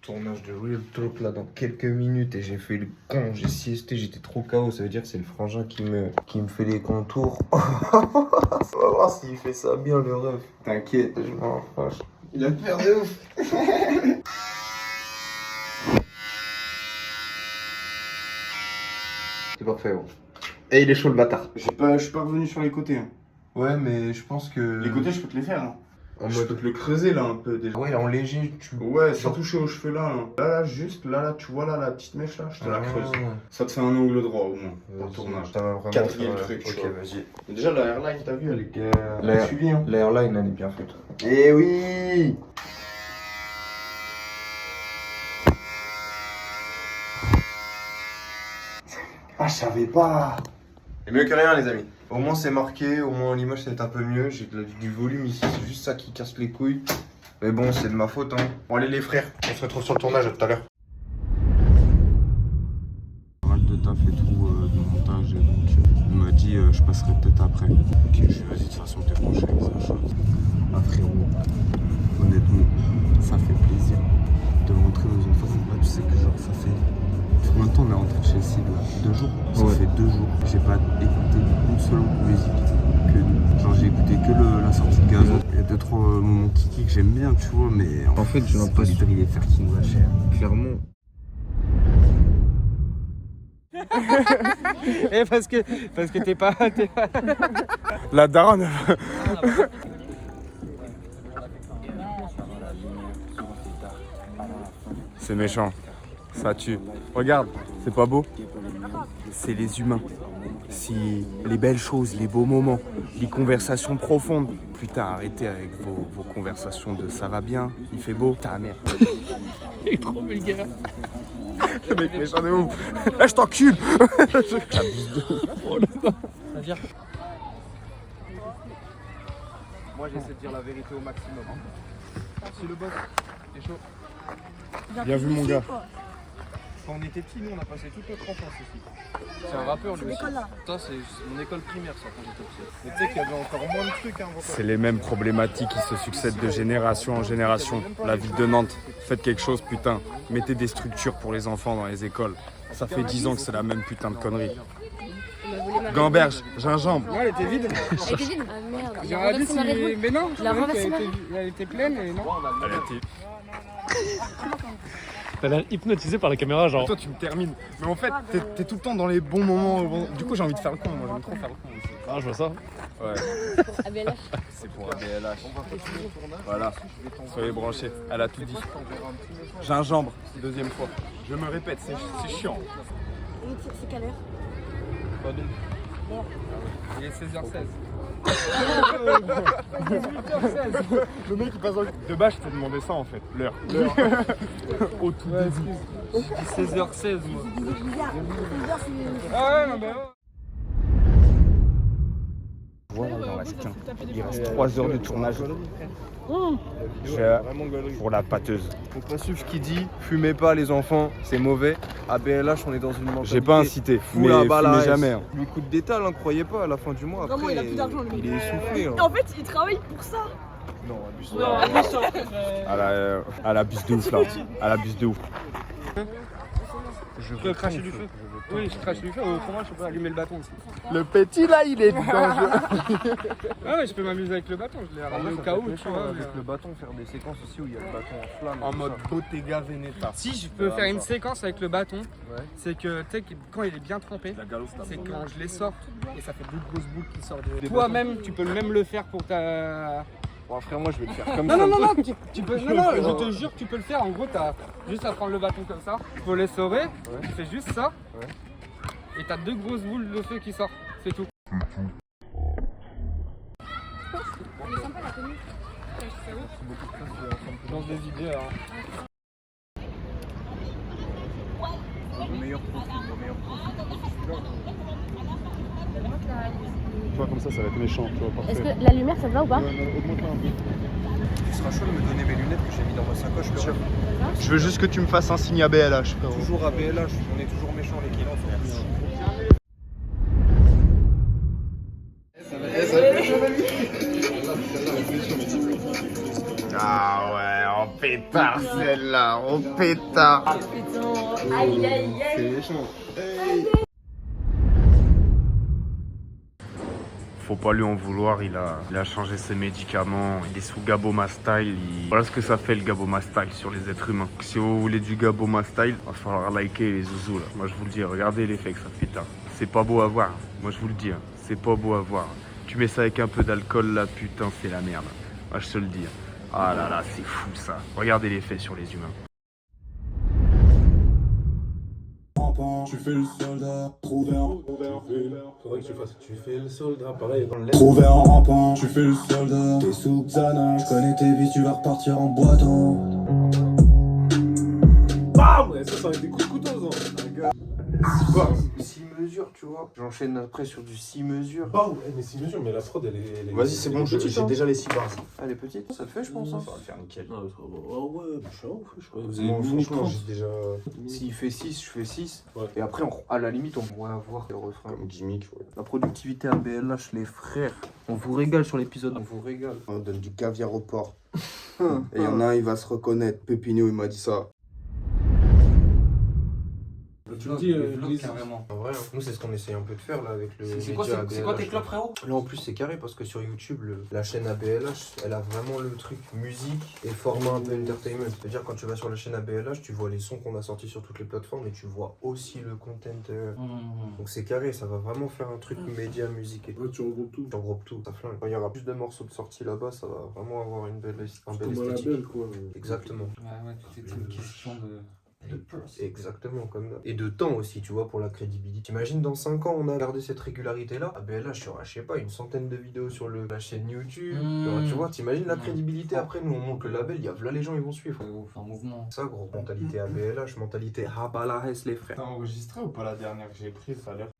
Tournage de Real Talk là dans quelques minutes et j'ai fait le con, j'ai siesté, j'étais trop KO, ça veut dire que c'est le frangin qui me fait les contours. On va voir s'il fait ça bien le ref. T'inquiète, je m'en fâche. Il a peur de ouf. C'est parfait, bon. Et il est chaud le bâtard. Je suis pas revenu sur les côtés. Hein. Ouais, mais je pense que... Les côtés, je peux te les faire. Hein. En Je mode... peux te le creuser là un peu déjà. Ouais, en léger, tu... Ouais, sans toucher aux cheveux là. Là, juste, là, tu vois là, la petite mèche là, je te la creuse. Ah. Ça te fait un angle droit au moins pour le tournage. Ça va vraiment Quatrième faire, truc, ok, tu vois. vas-y. Déjà, la airline, t'as vu, elle est suivie. Hein. L'airline, elle est bien faite. Eh oui! Ah, je savais pas! C'est mieux que rien, les amis. Au moins, c'est marqué, au moins l'image, c'est un peu mieux. J'ai du volume ici, c'est juste ça qui casse les couilles. Mais bon, c'est de ma faute, hein. Bon, allez, les frères, on se retrouve sur le tournage, à tout à l'heure. Pas mal de taf et tout de montage, et donc il m'a dit je passerai peut-être après. Ok, je suis vas-y, de toute façon, t'es branché avec ça chose. Ah, frérot, honnêtement, ça fait plaisir de rentrer dans une façon. Là, tu sais que genre, ça fait. Combien de temps on est rentré chez Cible là 2 jours. Ça fait 2 jours. J'ai pas écouté une seule musique que nous. Genre j'ai écouté que la sortie de Gazon. Il y a 2-3 moments kiki que j'aime bien, tu vois, mais En fait, j'ai l'impression... pas les faire qui nous va cher. Clairement. Et parce que t'es pas... La daronne. C'est méchant. Ça tue. Regarde, c'est pas beau. C'est les humains. Si les belles choses, les beaux moments, les conversations profondes. Putain, arrêtez avec vos conversations de ça va bien, il fait beau. Ta mère. Il est trop vulgaire. Le mec méchant de ouf. Eh, je t'encule. C'est-à-dire... Moi j'essaie de dire la vérité au maximum. C'est le boss, c'est chaud. Bien vu mon gars. Quand on était petits, nous on a passé toute notre enfance ici. C'est un rappeur lui aussi. Ça c'est mon école primaire ça quand j'étais petit. Mais tu sais qu'il y avait encore moins de trucs hein, C'est les mêmes problématiques qui se succèdent de génération en génération. La ville de Nantes, faites quelque chose putain. Mettez des structures pour les enfants dans les écoles. Ça fait 10 ans que c'est la même putain de connerie. Gamberge, gingembre. Non, elle était vide. Elle était vide. Ah merde. J'ai regardé si... Mais non, Il a renversé ma elle était pleine et non. Elle était... T'as l'air hypnotisé par la caméra, genre. Toi tu me termines. Mais en fait, t'es tout le temps dans les bons moments. Du coup j'ai envie de faire le con, moi j'aime trop faire le con aussi. Ah, je vois ça. Ouais. ABLH. C'est pour ABLH. Voilà, soyez branchés, elle a tout dit. Gingembre, deuxième fois. Je me répète, c'est chiant. C'est quelle heure? Pas deux. Il est 16h16. Le mec il passe de base, je t'ai demandé ça en fait, l'heure. Au tout début. 16h16 moi. Ah ouais, non mais ouais. Voilà, il en reste qu'un. Il reste 3 heures de tournage. Pour la pâteuse. Faut pas suivre ce qu'il dit, fumez pas les enfants, c'est mauvais. À BLH, on est dans une mentalité. J'ai pas incité, Fous la balle à jamais. Hein. Lui coûte d'étal, hein, croyez pas, à la fin du mois. Après, Vraiment, il a plus d'argent, lui. il est essoufflé. Hein. Et en fait, il travaille pour ça. Non, abuse À la bus de ouf là. À la bus de ouf. Je peux cracher du feu. Oui, je crache du feu, autrement je peux allumer le bâton aussi. Le petit là, il est dangereux. Ah ouais, je peux m'amuser avec le bâton, je l'ai ramené au cas où, tu vois. Avec le bâton, faire des séquences aussi où il y a le bâton en flamme. En mode Bottega Veneta. Si je peux faire une séquence avec le bâton, c'est que tu sais que quand il est bien trempé, La galope, c'est quand je les sors et ça fait beaucoup de grosses boules qui sortent de... Toi-même, tu peux même le faire pour ta... Bon, frère, moi je vais le faire comme Non, ça. non, tu peux... Non, je te jure que tu peux le faire. En gros, t'as juste à prendre le bâton comme ça, tu peux l'essorer, tu fais juste ça, et t'as 2 grosses boules de feu qui sortent, c'est tout. Elle est sympa la tenue. Dans des idées, alors. Le meilleur profil. Tu vois, comme ça va être méchant, tu vois, parfait. Est-ce que la lumière ça te va ou pas? Augmente-la un peu. Tu seras chaud de me donner mes lunettes que j'ai mis dans ma sacoche, bien sûr. Je veux juste que tu me fasses un signe à BLH. Toujours à BLH, on est toujours méchants les clients. Merci. Ah ouais, Oh pétard celle-là, oh pétard. Aïe, aïe, C'est aïe. méchant. Faut pas lui en vouloir, il a changé ses médicaments, il est sous Gaboma Style. Voilà ce que ça fait le Gaboma Style sur les êtres humains. Si vous voulez du Gaboma Style, va falloir liker les zouzous là. Moi je vous le dis, regardez l'effet que ça fait là. C'est pas beau à voir, moi je vous le dis, hein. C'est pas beau à voir. Tu mets ça avec un peu d'alcool là, putain c'est la merde. Moi je te le dis. Ah là là, c'est fou ça. Regardez l'effet sur les humains. Tu fais le soldat, trouvé en Faudrait que tu fasses. Tu fais le soldat, pareil. trouvé en rampant. Tu fais le soldat, t'es sous Xana. Je connais tes vies, tu vas repartir en boitant. Bam. Et ça va être des coups de couteau, ça. 6 mesures, tu vois. J'enchaîne après sur du 6 mesures. Bam. Mais 6 mesures, mais la prod, elle est. Vas-y, c'est bon, j'ai j'ai déjà les 6 bars. Elle est petite, ça le fait, je pense. Hein. Ça va faire nickel. Ah ouais, je suis un ouf. Vous avez avez mis franchement, 30. j'ai déjà. S'il fait 6, je fais 6. Ouais. Et après, à la limite, on pourrait avoir des refrains. Comme gimmick, ouais. La productivité à BLH, les frères. On vous régale sur l'épisode, on vous régale. On donne du caviar au porc. Et il y en a un, il va se reconnaître. Pépino, il m'a dit ça. Tu me dis, carrément. En vrai, hein, nous c'est ce qu'on essaye un peu de faire là avec le. C'est quoi tes clubs, frérot? Là en plus c'est carré parce que sur YouTube, la chaîne ABLH, elle a vraiment le truc musique et format un peu entertainment. C'est-à-dire quand tu vas sur la chaîne ABLH, tu vois les sons qu'on a sortis sur toutes les plateformes et tu vois aussi le content. Donc c'est carré, ça va vraiment faire un truc média, musique et tout. Ouais, tu regroupes tout. Tu regroupes tout, ça flingue. Quand il y aura plus de morceaux de sortie là-bas, ça va vraiment avoir un bel Comme un esthétique. label, quoi. Exactement. Ouais, c'était une question de. Exactement comme ça. Et de temps aussi, tu vois, pour la crédibilité. T'imagines, dans 5 ans, on a gardé cette régularité-là. Ah ben là, il y aura, je sais pas, une centaine de vidéos sur la chaîne YouTube. Tu vois, t'imagines la crédibilité. Après, nous, on monte le label, là, les gens, ils vont suivre. Un mouvement. Ça, gros, mentalité ABLH, mentalité Habalahes, les frères. T'as enregistré ou pas la dernière que j'ai prise tout à l'heure?